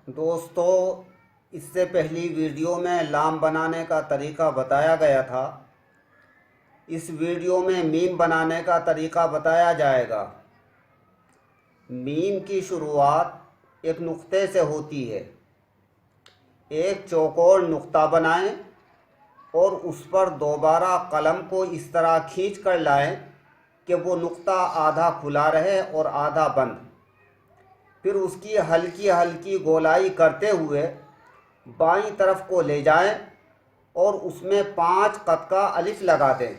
दोस्तों, इससे पहली वीडियो में लाम बनाने का तरीका बताया गया था। इस वीडियो में मीम बनाने का तरीका बताया जाएगा। मीम की शुरुआत एक नुक्ते से होती है। एक चौकोर नुक्ता बनाएं और उस पर दोबारा कलम को इस तरह खींच कर लाएं कि वो नुक्ता आधा खुला रहे और आधा बंद। फिर उसकी हल्की हल्की गोलाई करते हुए बाईं तरफ को ले जाएं और उसमें 5 कत का अलिफ लगा दें।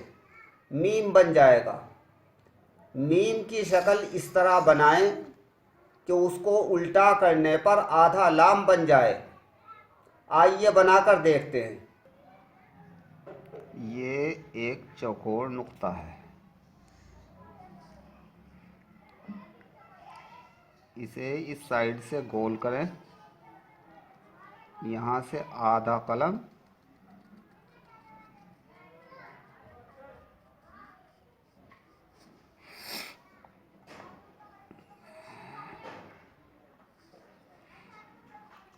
मीम बन जाएगा। मीम की शक्ल इस तरह बनाएं कि उसको उल्टा करने पर आधा लाम बन जाए। आइए बनाकर देखते हैं। ये एक चौकोर नुक्ता है। इसे इस साइड से गोल करें। यहाँ से आधा कलम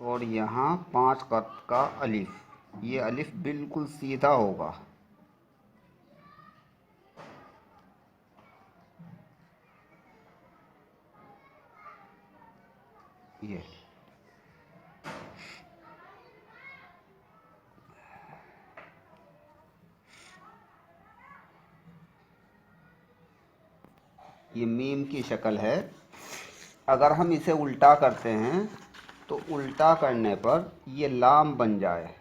और यहाँ 5 कत का अलिफ। ये अलिफ बिल्कुल सीधा होगा। ये मीम की शक्ल है। अगर हम इसे उल्टा करते हैं तो उल्टा करने पर ये लाम बन जाए।